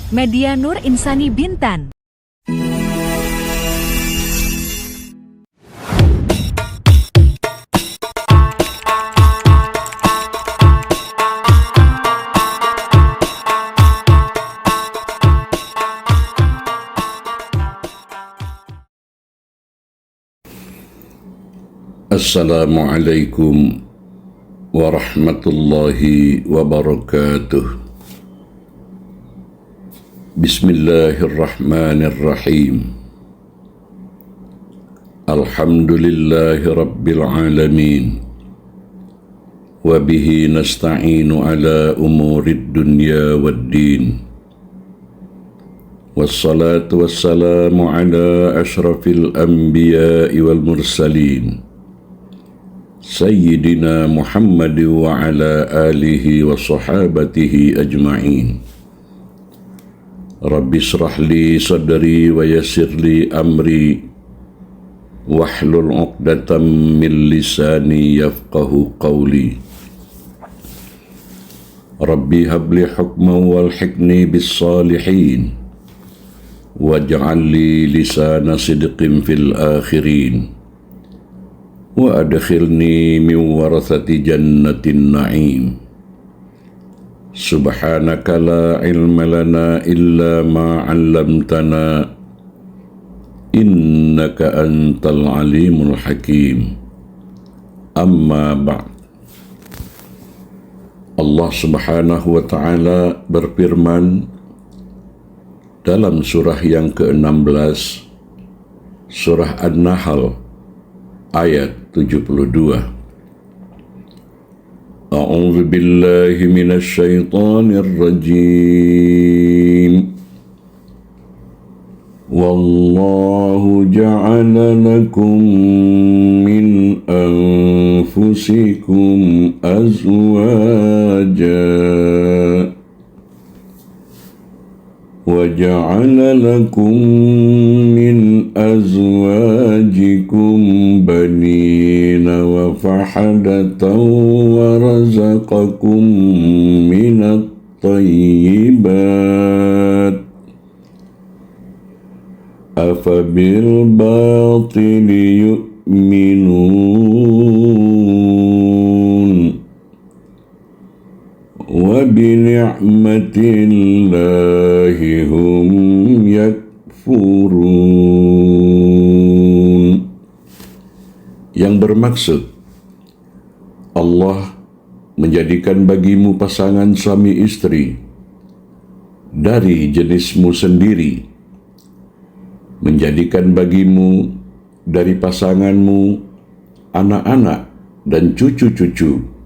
Media Nur Insani Bintan. Assalamualaikum warahmatullahi wabarakatuh. Bismillahirrahmanirrahim. Alhamdulillahi rabbil alamin. Wabihi nasta'inu ala umurid dunya waddin. Wassalatu wassalamu ala ashrafil anbiya'i wal mursalin. Sayyidina Muhammad wa ala alihi wa sahabatihi ajma'in. Rabbi shrah li sadri wa yassir li amri wahlul 'uqdatam min lisani yafqahu qawli. Rabbi habli hukman walhiqni bis salihin waj'al li lisana sidqin fil akhirin. Wa adkhilni min warathati jannatin na'im. Subhanaka la ilma lana illa ma 'allamtana innaka antal alimul hakim. Amma ba'd. Allah Subhanahu wa ta'ala berfirman dalam surah yang ke-16, surah An-Nahl ayat 72. A'udzu billahi minasy syaithanir rajim. Wallahu ja'ala lakum min anfusikum azwaja وَجَعَلَ لَكُم مِّنْ أَزْوَاجِكُمْ بَنِينَ وَفَحَدَةً وَرَزَقَكُم مِّنَ الطَّيِّبَاتِ أَفَبِالْبَاطِلِ يُؤْمِنُونَ وَبِنِعْمَةِ اللَّهِ هُمْ يَكْفُرُونَ. Yang bermaksud, Allah menjadikan bagimu pasangan suami istri dari jenismu sendiri, menjadikan bagimu dari pasanganmu anak-anak dan cucu-cucu,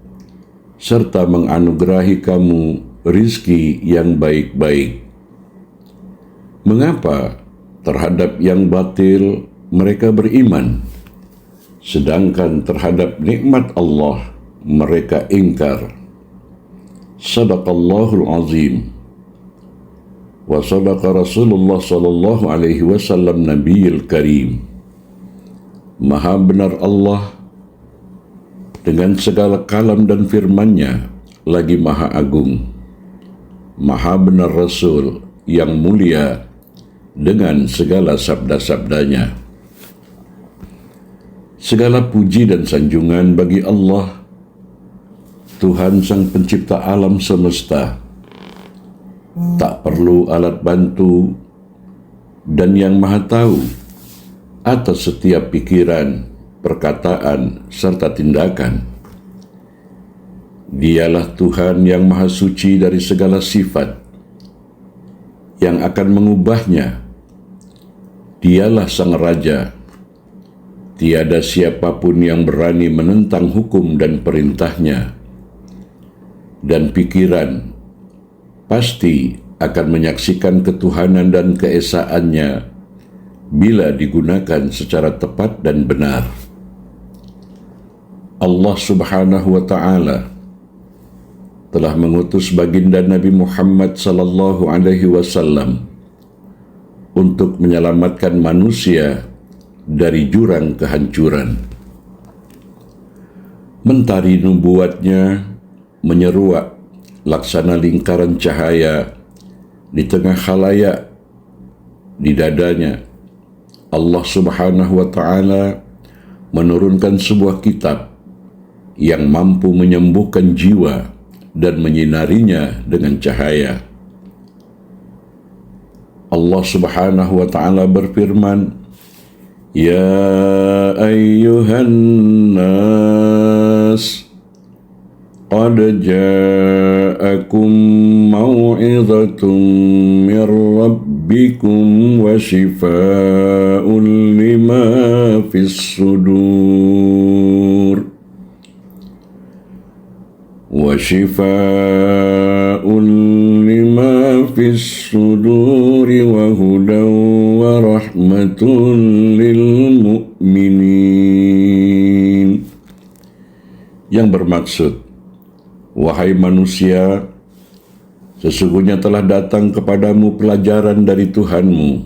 serta menganugerahi kamu rizki yang baik-baik. Mengapa terhadap yang batil mereka beriman, sedangkan terhadap nikmat Allah mereka ingkar? Sadaqallahul azim. Wa sadaqa Rasulullah sallallahu alaihi wasallam nabiyil karim. Maha benar Allah dengan segala kalam dan firman-Nya, lagi Maha Agung. Maha benar Rasul yang mulia dengan segala sabda-sabdanya. Segala puji dan sanjungan bagi Allah, Tuhan Sang Pencipta alam semesta. Tak perlu alat bantu, dan yang Maha Tahu atas setiap pikiran, perkataan, serta tindakan. Dialah Tuhan yang Maha Suci dari segala sifat yang akan mengubahnya. Dialah Sang Raja. Tiada siapapun yang berani menentang hukum dan perintahnya. Dan pikiran pasti akan menyaksikan ketuhanan dan keesaannya bila digunakan secara tepat dan benar. Allah Subhanahu wa ta'ala telah mengutus baginda Nabi Muhammad sallallahu alaihi wasallam untuk menyelamatkan manusia dari jurang kehancuran. Mentari nubuatnya menyeruak laksana lingkaran cahaya di tengah khalayak, di dadanya, Allah Subhanahu wa Ta'ala menurunkan sebuah kitab yang mampu menyembuhkan jiwa dan menyinarinya dengan cahaya. Allah Subhanahu wa Ta'ala berfirman, Ya ayyuhan nas, qad ja'akum maw'izatun min rabbikum wa shifaa'un lima fis sudur wa hudan wa rahmatun lil mu'minin. Yang bermaksud, wahai manusia, sesungguhnya telah datang kepadamu pelajaran dari Tuhanmu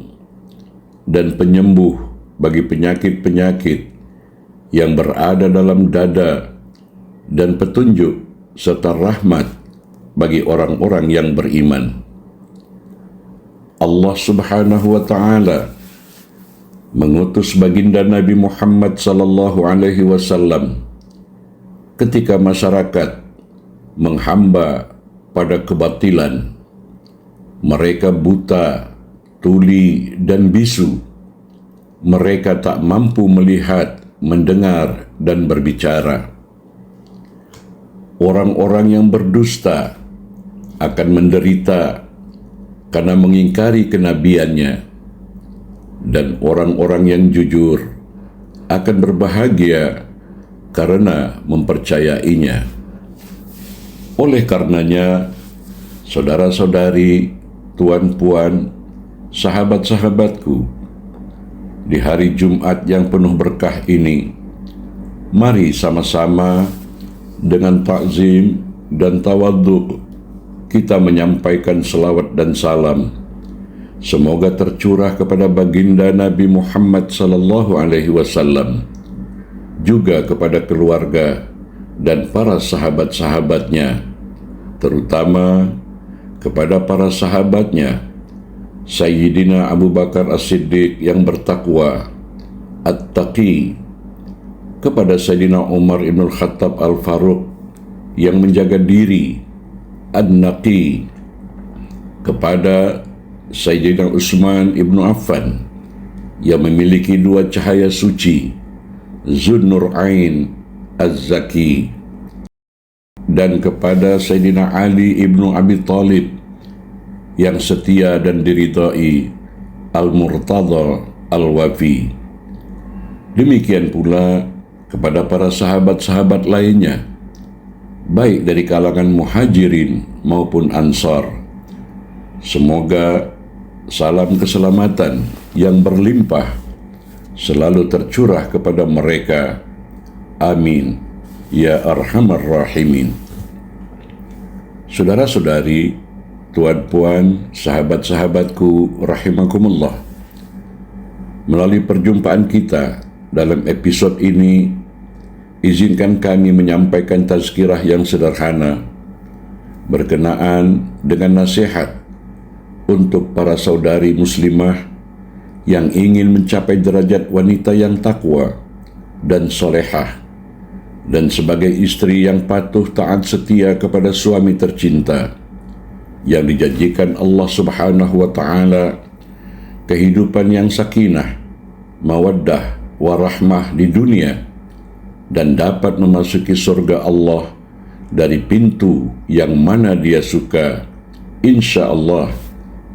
dan penyembuh bagi penyakit-penyakit yang berada dalam dada dan petunjuk serta rahmat bagi orang-orang yang beriman. Allah Subhanahu wa Ta'ala mengutus baginda Nabi Muhammad sallallahu alaihi wasallam ketika masyarakat menghamba pada kebatilan. Mereka buta, tuli, dan bisu. Mereka tak mampu melihat, mendengar, dan berbicara. Orang-orang yang berdusta akan menderita karena mengingkari kenabiannya, dan orang-orang yang jujur akan berbahagia karena mempercayainya. Oleh karenanya, saudara-saudari, tuan-puan, sahabat-sahabatku, di hari Jumat yang penuh berkah ini, mari sama-sama dengan takzim dan tawadhu kita menyampaikan selawat dan salam. Semoga tercurah kepada baginda Nabi Muhammad sallallahu alaihi wasallam, juga kepada keluarga dan para sahabat-sahabatnya, terutama kepada para sahabatnya Sayyidina Abu Bakar As-Siddiq yang bertakwa, At-Taqi, kepada Sayyidina Umar Ibn Khattab Al-Faruq yang menjaga diri, An-Naqi, kepada Sayyidina Utsman Ibn Affan yang memiliki dua cahaya suci, Zunnurain Az-Zaki, dan kepada Sayyidina Ali Ibn Abi Talib yang setia dan diridai, Al-Murtada Al-Wafi. Demikian pula kepada para sahabat-sahabat lainnya, baik dari kalangan muhajirin maupun ansar. Semoga salam keselamatan yang berlimpah selalu tercurah kepada mereka. Amin, ya arhamar rahimin. Saudara-saudari, tuan-puan, sahabat-sahabatku rahimakumullah, melalui perjumpaan kita dalam episode ini, izinkan kami menyampaikan tazkirah yang sederhana berkenaan dengan nasihat untuk para saudari muslimah yang ingin mencapai derajat wanita yang takwa dan solehah, dan sebagai istri yang patuh taat setia kepada suami tercinta, yang dijanjikan Allah Subhanahu wa Ta'ala kehidupan yang sakinah, mawaddah, warahmah di dunia, dan dapat memasuki surga Allah dari pintu yang mana dia suka, insya Allah.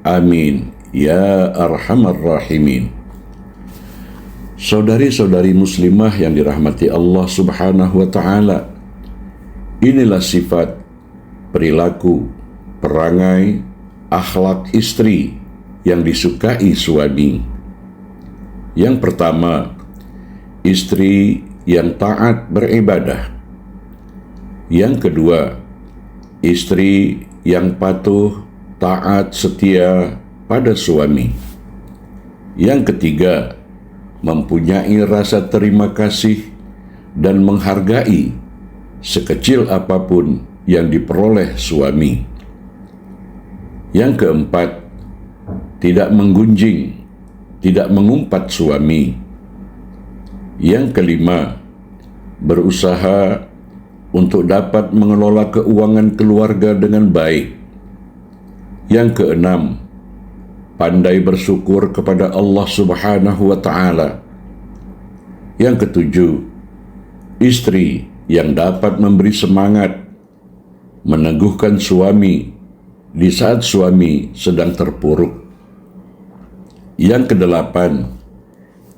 Amin, ya arhamar rahimin. Saudari-saudari muslimah yang dirahmati Allah Subhanahu wa Ta'ala, inilah sifat, perilaku, perangai, akhlak istri yang disukai suami. Yang pertama, istri yang taat beribadah. Yang kedua, istri yang patuh, taat, setia pada suami. Yang ketiga, mempunyai rasa terima kasih dan menghargai sekecil apapun yang diperoleh suami. Yang keempat, tidak menggunjing, tidak mengumpat suami. Yang kelima, berusaha untuk dapat mengelola keuangan keluarga dengan baik. Yang keenam, pandai bersyukur kepada Allah Subhanahu wa Ta'ala. Yang ketujuh, istri yang dapat memberi semangat, meneguhkan suami di saat suami sedang terpuruk. Yang kedelapan,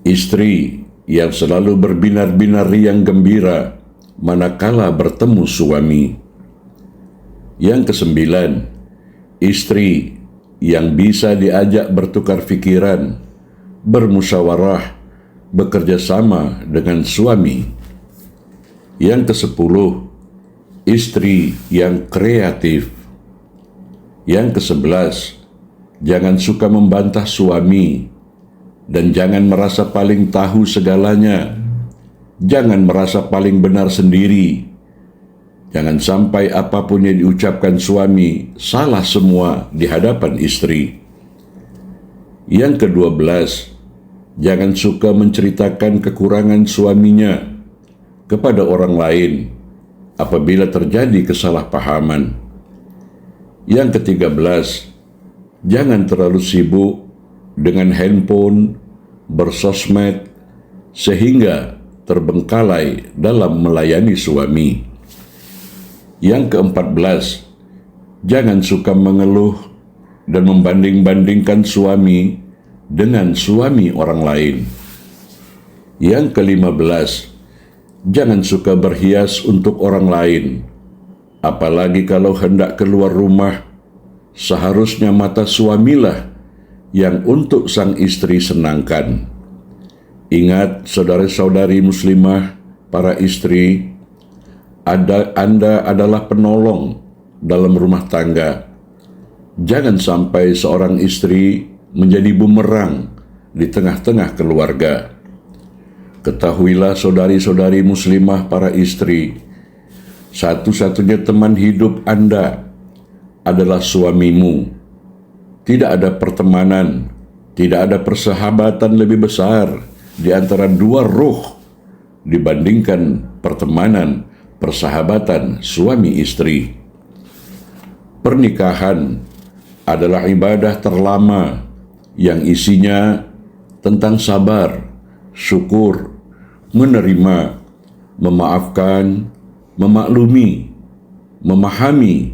istri yang selalu berbinar-binar riang gembira manakala bertemu suami. Yang kesembilan, istri yang bisa diajak bertukar pikiran, bermusyawarah, bekerja sama dengan suami. Yang kesepuluh, istri yang kreatif. Yang kesebelas, jangan suka membantah suami dan jangan merasa paling tahu segalanya. Jangan merasa paling benar sendiri. Jangan sampai apapun yang diucapkan suami salah semua di hadapan istri. Yang ke-12, jangan suka menceritakan kekurangan suaminya kepada orang lain apabila terjadi kesalahpahaman. Yang ke-13, jangan terlalu sibuk dengan handphone, bersosmed, sehingga terbengkalai dalam melayani suami. Yang ke-14, jangan suka mengeluh dan membanding-bandingkan suami dengan suami orang lain. Yang ke-15, jangan suka berhias untuk orang lain, apalagi kalau hendak keluar rumah. Seharusnya mata suamilah yang untuk sang istri senangkan. Ingat, saudara-saudari muslimah, para istri, Anda adalah penolong dalam rumah tangga. Jangan sampai seorang istri menjadi bumerang di tengah-tengah keluarga. Ketahuilah saudari-saudari muslimah, para istri, satu-satunya teman hidup Anda adalah suamimu. Tidak ada pertemanan, tidak ada persahabatan lebih besar di antara dua ruh dibandingkan pertemanan, persahabatan suami istri. Pernikahan adalah ibadah terlama yang isinya tentang sabar, syukur, menerima, memaafkan, memaklumi, memahami,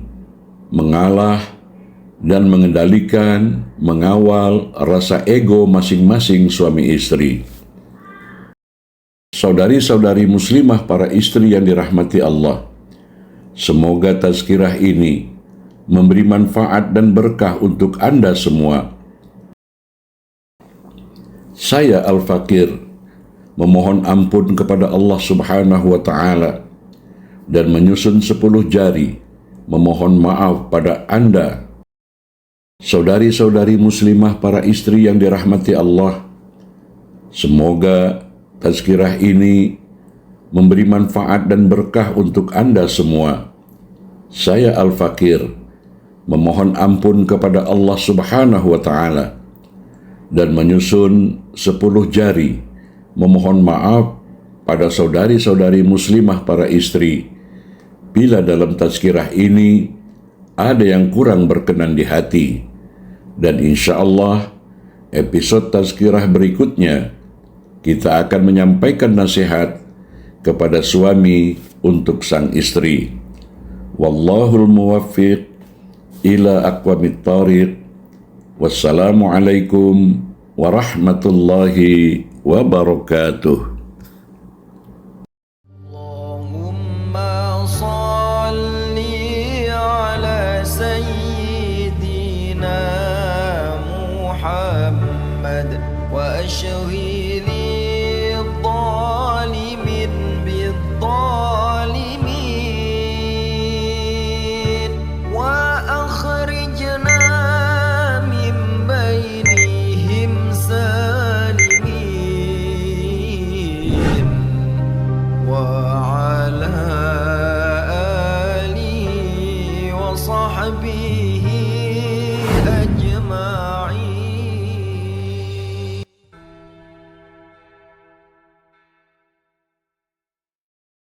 mengalah, dan mengendalikan, mengawal rasa ego masing-masing suami istri. Saudari-saudari muslimah, para istri yang dirahmati Allah, semoga tazkirah ini memberi manfaat dan berkah untuk Anda semua. Saya Al-Fakir memohon ampun kepada Allah Subhanahu wa Ta'ala dan menyusun 10 jari memohon maaf pada Anda. Saudari-saudari muslimah, para istri yang dirahmati Allah, semoga tazkirah ini memberi manfaat dan berkah untuk Anda semua. Saya Al-Fakir memohon ampun kepada Allah Subhanahu wa Ta'ala dan menyusun 10 jari memohon maaf pada saudari-saudari muslimah, para istri, bila dalam tazkirah ini ada yang kurang berkenan di hati. Dan insya Allah episode tazkirah berikutnya kita akan menyampaikan nasihat kepada suami untuk sang istri. Wallahul muwaffiq ila aqwamit thariq. Wassalamualaikum warahmatullahi wabarakatuh. Allahumma salli ala sayyidina Muhammad wa ashghil الظالمين بالظالمين وأخرجنا من بينهم سالمين وعلى آله وصحبه أجمعين.